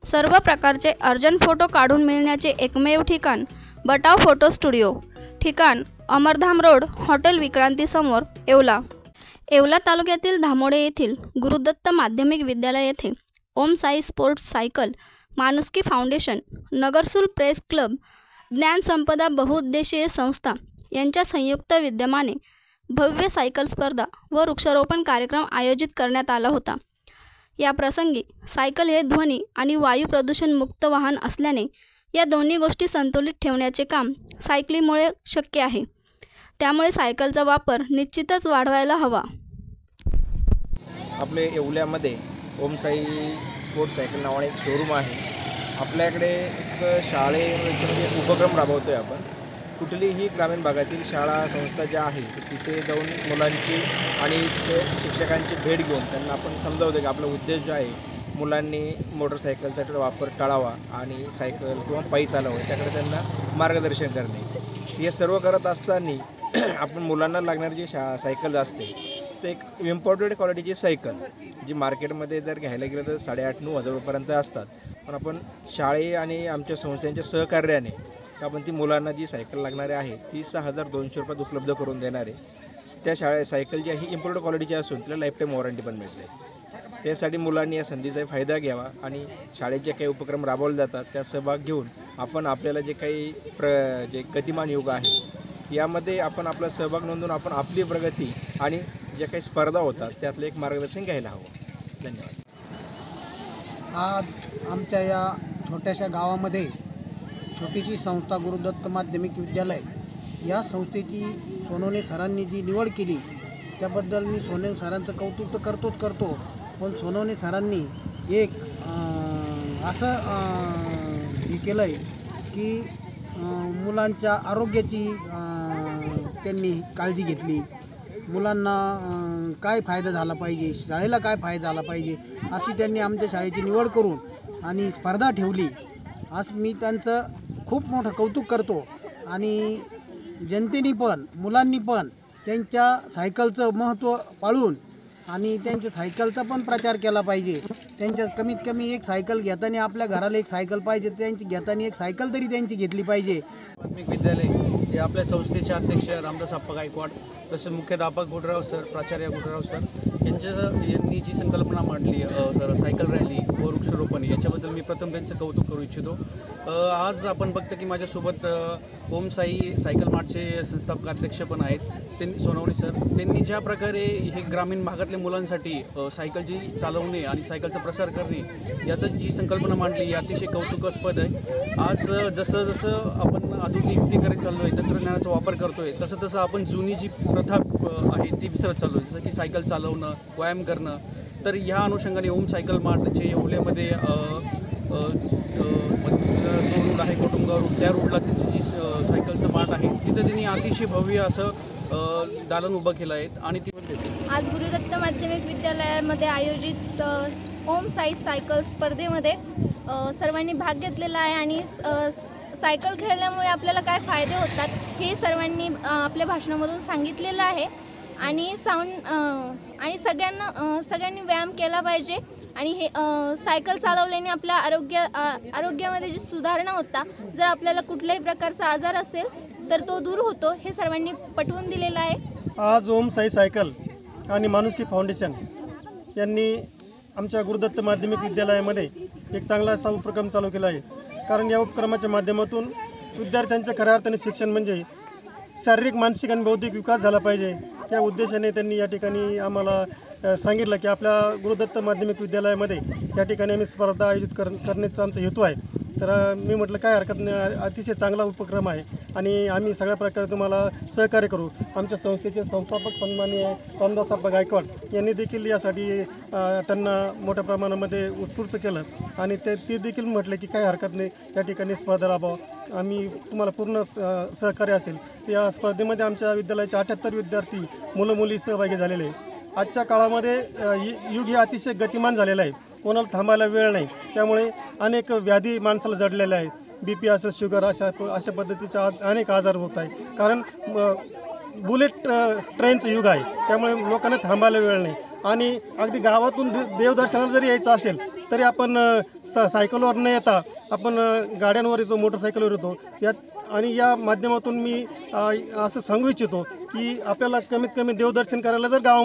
सर्व प्रकारचे urgent photo काढून मिळण्याचे एकमेव ठिकाण बटाव फोटो स्टुडिओ। ठिकाण अमरधाम रोड, हॉटेल विक्रांती समोर, येवला। येवला तालुक्यातील धामोडे येथील गुरुदत्त माध्यमिक विद्यालय येथे ओम साई स्पोर्ट्स सायकल, माणुसकी फाउंडेशन, नगरसूल प्रेस क्लब, ज्ञान संपदा बहुउद्देशीय संस्था यांच्या संयुक्त विद्यमाने भव्य सायकल स्पर्धा व वृक्षारोपण कार्यक्रम आयोजित करण्यात आला होता। या प्रसंगी सायकल हे ध्वनी आणि वायू प्रदूषण मुक्त वाहन असल्याने या दोन्ही गोष्टी संतुलित ठेवण्याचे काम सायकलीमुळे शक्य आहे। त्यामुळे सायकलचा वापर निश्चितच वाढवायला हवा। आपले येवल्यामध्ये ओम साई स्पोर्ट्स सायकल नावाने एक शोरूम आहे। आपल्याकडे एक शाळेमध्ये उपक्रम राबवतो आहे आपण। कुठलीही ग्रामीण भागातील शाळा संस्था ज्या आहेत तिथे जाऊन मुलांची आणि शिक्षकांची भेट घेऊन त्यांना आपण समजावतो की आपला उद्देश जो आहे मुलांनी मोटरसायकलचा वापर टाळावा आणि सायकल किंवा पायी चालवावं याच्याकडे त्यांना मार्गदर्शन करणे। हे सर्व करत असताना आपण मुलांना लागणारी जी सायकल असते ते एक इम्पोर्टेड क्वालिटीची सायकल जी मार्केटमध्ये जर घ्यायला गेलं तर 8,500-9,000 रुपयापर्यंत असतात। पण आपण शाळे आणि आमच्या संस्थांच्या सहकार्याने आपण ती मुलांना जी सायकल लागणारी आहे ती 6,200 रुपयात उपलब्ध करून देणार आहे। त्या सायकल जी आहे इम्पोर्टेड क्वालिटीची असून तिला लाईफटाईम वॉरंटी पण मिळते। त्यासाठी मुलांनी या संधीचा फायदा घ्यावा आणि शाळेत जे काही उपक्रम राबवले जातात त्या सहभाग घेऊन आपण आपल्याला जे काही जे गतिमान युग आहे यामध्ये आपण आपला सहभाग नोंदवून आपण आपली प्रगती आणि जे काही स्पर्धा होतात त्यातलं एक मार्गदर्शन घ्यायला हवं। धन्यवाद। आज आमच्या या छोट्याशा गावामध्ये छोटीशी संस्था गुरुदत्त माध्यमिक विद्यालय या संस्थेची सोनवणे सरांनी जी निवड केली त्याबद्दल मी सोनवणे सरांचं कौतुक तर करतो, पण सोनवणे सरांनी एक असं हे केलं आहे की मुलांच्या आरोग्याची त्यांनी काळजी घेतली। मुलांना काय फायदा झाला पाहिजे, शाळेला काय फायदा झाला पाहिजे अशी त्यांनी आमच्या शाळेची निवड करून आणि स्पर्धा ठेवली। आज मी त्यांचं खूप मोठं कौतुक करतो आणि जनतेने पण मुलांनी पण त्यांच्या सायकलचं महत्त्व पाळून आणि त्यांच्या सायकलचा पण प्रचार केला पाहिजे। त्यांच्या कमीत कमी एक सायकल घेताना आपल्या घराला एक सायकल पाहिजे, त्यांची घेताना एक सायकल तरी त्यांची घेतली पाहिजे। माध्यमिक विद्यालय हे आपल्या संस्थेचे अध्यक्ष रामदास आप्पा गायकवाड, तसेच मुख्याध्यापक गुडराव सर, प्राचार्य गुडराव सर यांनी जी संकल्पना मांडली सर सायकल रॅली व वृक्षारोपण याच्याबद्दल मी प्रथम त्यांचं कौतुक करू इच्छितो। आज आपण बघतो की माझ्यासोबत ओम साई सायकल मार्टचे संस्थापक अध्यक्ष पण आहेत, त्यांनी सोनवणे सर। त्यांनी ज्या प्रकारे हे ग्रामीण भागातल्या मुलांसाठी सायकलची चालवणे आणि सायकलचा प्रसार करणे याचं जी संकल्पना मांडली ही अतिशय कौतुकास्पद आहे। आज जसं जसं आपण आधुनिकतेकडे चाललो आहे, तंत्रज्ञानाचा वापर करतो आहे, तसं तसं आपण जुनी जी प्रथा आहे ती विसरत चाललो आहे, जसं की सायकल चालवणं, व्यायाम करणं। तर ह्या अनुषंगाने ओम सायकल मार्टचे येवल्यामध्ये जो रोड आहे कुटुंबा रोड त्या रोडला त्यांची जी सायकलचं मार्ट आहे तिथं त्यांनी अतिशय भव्य असं दालन उभं केलं आहे। आणि आज गुरुदत्त माध्यमिक विद्यालयामध्ये आयोजित ओम साई सायकल स्पर्धेमध्ये सर्वांनी भाग घेतलेला आहे आणि सायकल खेळल्यामुळे आपल्याला काय फायदे होतात हे सर्वांनी आपल्या भाषणामधून सांगितलेलं आहे। आणि सगळ्यांनी व्यायाम केला पाहिजे आणि हे सायकल चालवल्याने आपल्या आरोग्यामध्ये जी सुधारणा होता, जर आपल्याला कुठल्याही प्रकारचा आजार असेल तर तो दूर होतो, हे सर्वांनी पटवून दिलेलं आहे। आज ओम साई सायकल आणि माणुसकी फाउंडेशन यांनी आमच्या गुरुदत्त माध्यमिक विद्यालयामध्ये एक चांगला असा उपक्रम चालू केला आहे। कारण या उपक्रमाच्या माध्यमातून विद्यार्थ्यांच्या खऱ्या अर्थाने शिक्षण म्हणजे शारीरिक, मानसिक आणि बौद्धिक विकास झाला पाहिजे या उद्देशाने त्यांनी या ठिकाणी आम्हाला सांगितलं की आपल्या गुरुदत्त माध्यमिक विद्यालयामध्ये या ठिकाणी आम्ही स्पर्धा आयोजित करण्याचा आमचा हेतू आहे। तर मी म्हटलं काय हरकत नाही, अतिशय चांगला उपक्रम आहे आणि आम्ही सगळ्या प्रकारे तुम्हाला सहकार्य करू। आमच्या संस्थेचे संस्थापक सन्माननीय रामदास आप्पा गायकवाड यांनी देखील यासाठी त्यांना मोठ्या प्रमाणामध्ये उत्स्फूर्त केलं आणि ते देखील म्हटले की काय हरकत नाही, या ठिकाणी स्पर्धा राबवा, आम्ही तुम्हाला पूर्ण सहकार्य असेल। या स्पर्धेमध्ये आमच्या विद्यालयाचे 78 विद्यार्थी मुलं मुली सहभागी झालेले आहे। आजच्या काळामध्ये युग हे अतिशय गतिमान झालेलं आहे, कोणाला थांबायला वेळ नाही, त्यामुळे अनेक व्याधी माणसाला जडलेल्या आहेत। BP असेल, शुगर अशा पद्धतीचे अनेक आजार होत आहे। कारण बुलेट ट्रेनचं युग आहे, त्यामुळे लोकांना थांबायला वेळ नाही आणि अगदी गावातून देवदर्शनाला जरी यायचं असेल तरी आपण सायकलवर न येता आपण गाड्यांवर येतो, मोटरसायकलवर येतो. आणि या माध्यमातून मी असं सांगू इच्छितो की आपल्याला कमीत कमी देवदर्शन करायला जर गावामध्ये